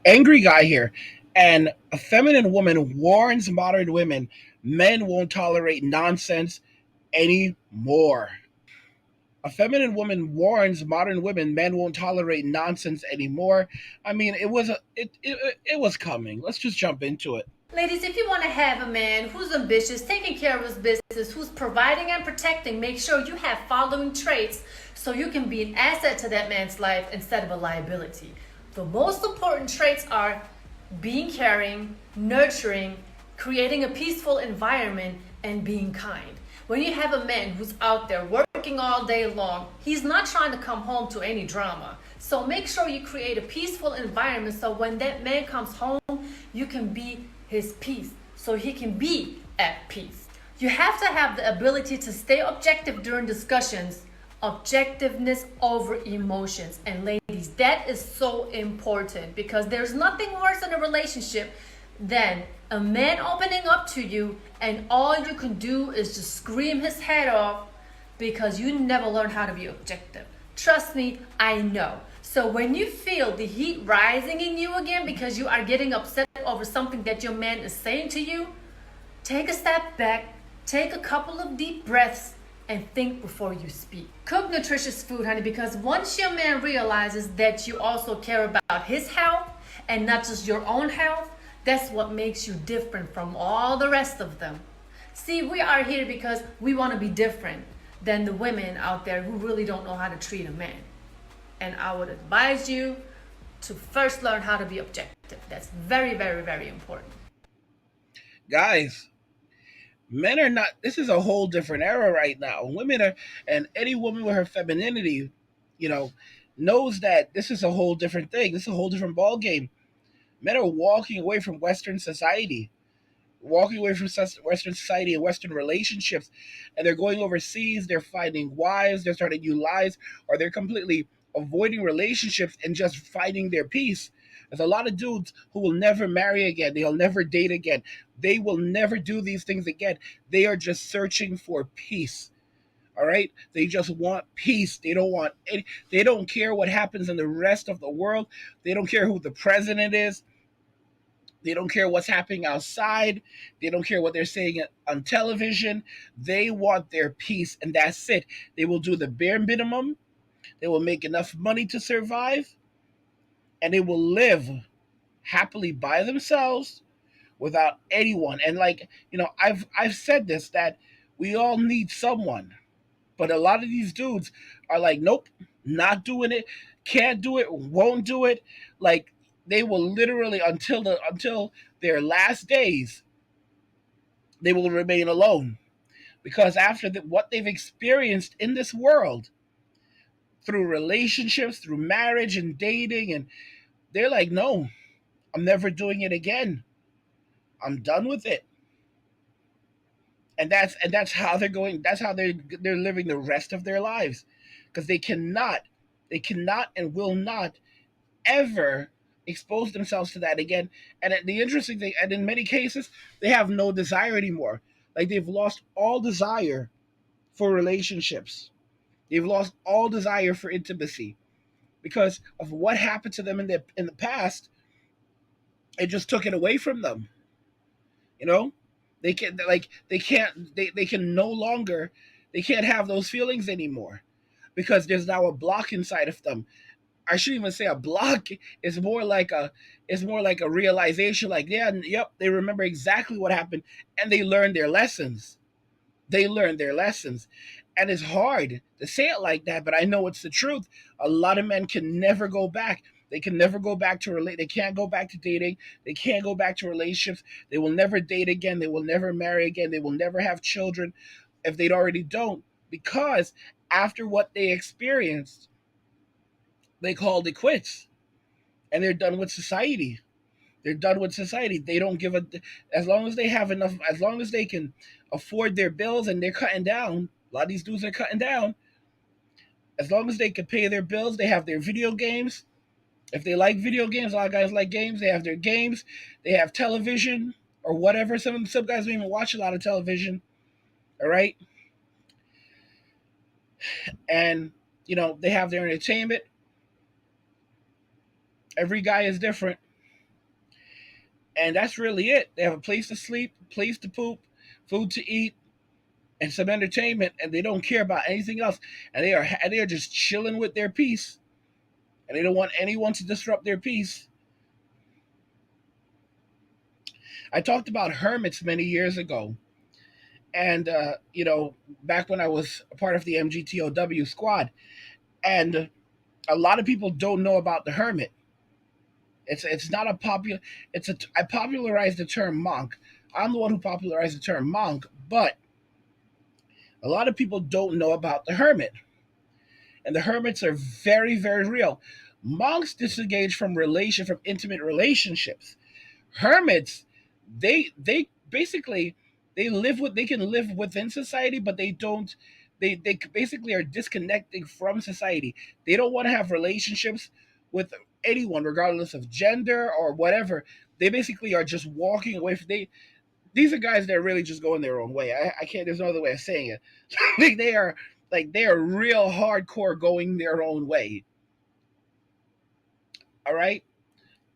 Angry guy here. And a feminine woman warns modern women men won't tolerate nonsense anymore. A feminine woman warns modern women men won't tolerate nonsense anymore. I mean, it was coming. Let's just jump into it. Ladies, if you want to have a man who's ambitious, taking care of his business, who's providing and protecting, make sure you have following traits so you can be an asset to that man's life instead of a liability. The most important traits are being caring, nurturing, creating a peaceful environment, and being kind. When you have a man who's out there working all day long, he's not trying to come home to any drama. So make sure you create a peaceful environment so when that man comes home, you can be his peace so he can be at peace. You have to have the ability to stay objective during discussions, objectiveness over emotions. And ladies, that is so important because there's nothing worse in a relationship than a man opening up to you and all you can do is just scream his head off because you never learn how to be objective. Trust me, I know. So when you feel the heat rising in you again because you are getting upset over something that your man is saying to you, take a step back, take a couple of deep breaths, and think before you speak. Cook nutritious food, honey, because once your man realizes that you also care about his health and not just your own health, that's what makes you different from all the rest of them. See, we are here because we want to be different than the women out there who really don't know how to treat a man. And I would advise you to first learn how to be objective. That's very, very, very important. Guys, men are not, this is a whole different era right now. Women are, and any woman with her femininity, you know, knows that this is a whole different thing. This is a whole different ball game. Men are walking away from Western society, walking away from Western society and Western relationships, and they're going overseas. They're finding wives, they're starting new lives, or they're completely avoiding relationships and just finding their peace. There's a lot of dudes who will never marry again. They'll never date again. They will never do these things again. They are just searching for peace. All right, they just want peace. They don't want any. They don't care what happens in the rest of the world. They don't care who the president is. They don't care what's happening outside. They don't care what they're saying on television. They want their peace, and that's it. They will do the bare minimum. They will make enough money to survive, and they will live happily by themselves without anyone. And like, I've said this, that we all need someone. But a lot of these dudes are like, nope, not doing it, can't do it, won't do it. Like, they will literally, until their last days, they will remain alone, because after what they've experienced in this world, through relationships, through marriage and dating, and they're like, no, I'm never doing it again. I'm done with it. And that's how they're going. That's how they're living the rest of their lives, because they cannot and will not ever expose themselves to that again. And the interesting thing, and in many cases, they have no desire anymore. Like, they've lost all desire for relationships. They've lost all desire for intimacy because of what happened to them in the past. It just took it away from them. You know, they can no longer, they can't have those feelings anymore because there's now a block inside of them. I shouldn't even say a block. It's more like a realization. Like, yeah, yep, they remember exactly what happened, and they learned their lessons. They learned their lessons, and it's hard to say it like that, but I know it's the truth. A lot of men can never go back. They can never go back to relate. They can't go back to dating. They can't go back to relationships. They will never date again. They will never marry again. They will never have children if they already don't, because after what they experienced, they called it quits, and they're done with society. They're done with society. They don't give a, as long as they have enough, as long as they can afford their bills, and they're cutting down. A lot of these dudes are cutting down. As long as they can pay their bills, they have their video games. If they like video games, a lot of guys like games. They have their games. They have television or whatever. Some guys don't even watch a lot of television. All right, and they have their entertainment. Every guy is different. And that's really it. They have a place to sleep, place to poop, food to eat, and some entertainment, and they don't care about anything else. And they are just chilling with their peace, and they don't want anyone to disrupt their peace. I talked about hermits many years ago, and back when I was a part of the MGTOW squad, and a lot of people don't know about the hermit. It's not a popular. I popularized the term monk. I'm the one who popularized the term monk, but a lot of people don't know about the hermit, and the hermits are very, very real. Monks disengage from intimate relationships. Hermits, they basically they can live within society, but they don't. They basically are disconnecting from society. They don't want to have relationships with anyone, regardless of gender or whatever. They basically are just walking away from they. These are guys that are really just going their own way. I can't. There's no other way of saying it. like they are they are real hardcore going their own way. All right,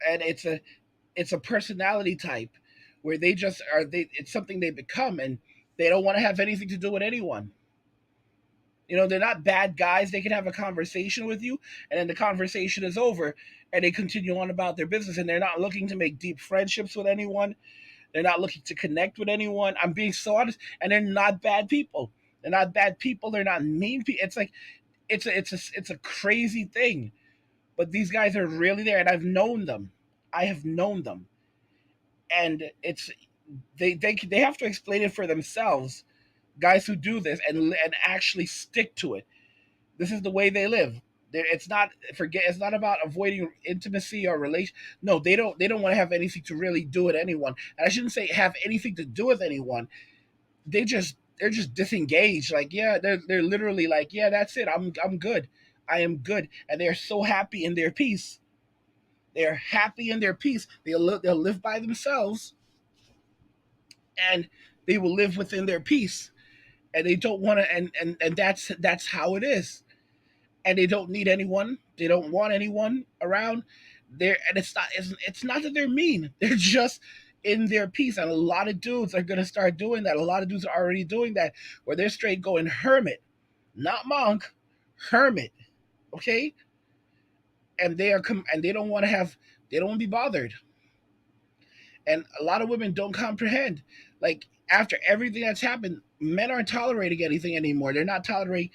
and it's a personality type where they just are they it's something they become, and they don't want to have anything to do with anyone. They're not bad guys. They can have a conversation with you, and then the conversation is over, and they continue on about their business, and they're not looking to make deep friendships with anyone. They're not looking to connect with anyone. I'm being so honest, and they're not bad people. They're not bad people. They're not mean people. It's like it's a crazy thing, but these guys are really there, and I've known them. I have known them, and they have to explain it for themselves. Guys who do this and actually stick to it. This is the way they live. It's not forget. It's not about avoiding intimacy or relation. No, they don't. They don't want to have anything to really do with anyone. And I shouldn't say have anything to do with anyone. They're just disengaged. Like yeah, they're literally like yeah, that's it. I'm good. I am good, and they're so happy in their peace. They're happy in their peace. They'll live by themselves, and they will live within their peace. And they don't want to. And that's how it is. And they don't need anyone. They don't want anyone around. And it's not that they're mean. They're just in their peace. And a lot of dudes are gonna start doing that. A lot of dudes are already doing that, where they're straight going hermit, not monk, hermit. Okay, and they don't want to have. They don't want to be bothered. And a lot of women don't comprehend. Like after everything that's happened, men aren't tolerating anything anymore. They're not tolerating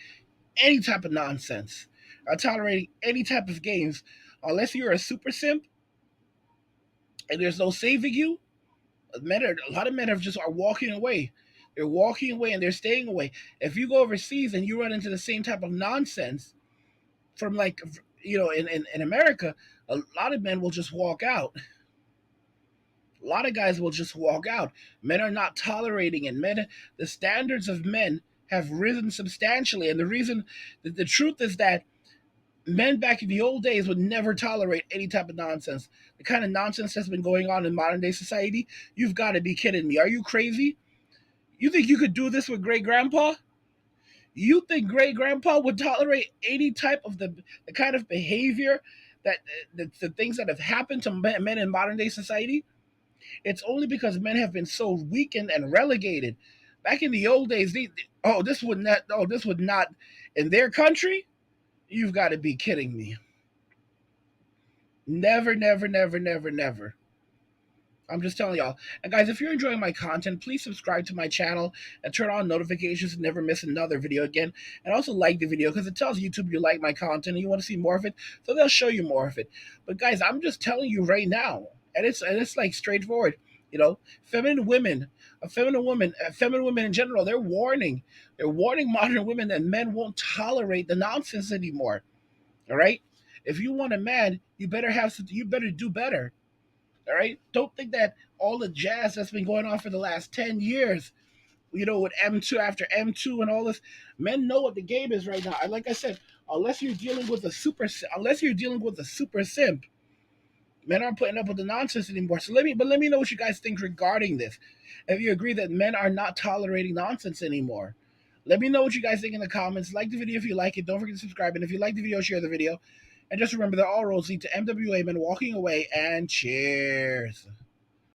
any type of nonsense, or tolerating any type of games, unless you're a super simp and there's no saving you. A lot of men are walking away. They're walking away and they're staying away. If you go overseas and you run into the same type of nonsense from in America, a lot of men will just walk out. A lot of guys will just walk out. Men are not tolerating it. The standards of men have risen substantially, and the truth is that men back in the old days would never tolerate any type of nonsense. The kind of nonsense that's been going on in modern day society, you've got to be kidding me. Are you crazy? You think you could do this with great grandpa? You think great grandpa would tolerate any type of the kind of behavior that the things that have happened to men in modern day society? It's only because men have been so weakened and relegated. Back in the old days, this would not in their country. You've got to be kidding me. Never, never, never, never, never. I'm just telling y'all. And guys, if you're enjoying my content, please subscribe to my channel and turn on notifications to never miss another video again. And also like the video because it tells YouTube you like my content and you want to see more of it, so they'll show you more of it. But guys, I'm just telling you right now, and it's like straightforward. Feminine women, feminine women in general, they're warning modern women that men won't tolerate the nonsense anymore. All right, if you want a man, you better do better. All right. Don't think that all the jazz that's been going on for the last 10 years, with M2 after M2 and all this, men know what the game is right now. And like I said, unless you're dealing with a super simp, men aren't putting up with the nonsense anymore. Let me know what you guys think regarding this. If you agree that men are not tolerating nonsense anymore, let me know what you guys think in the comments. Like the video if you like it. Don't forget to subscribe. And if you like the video, share the video. And just remember that all roads lead to MWA men walking away. And cheers.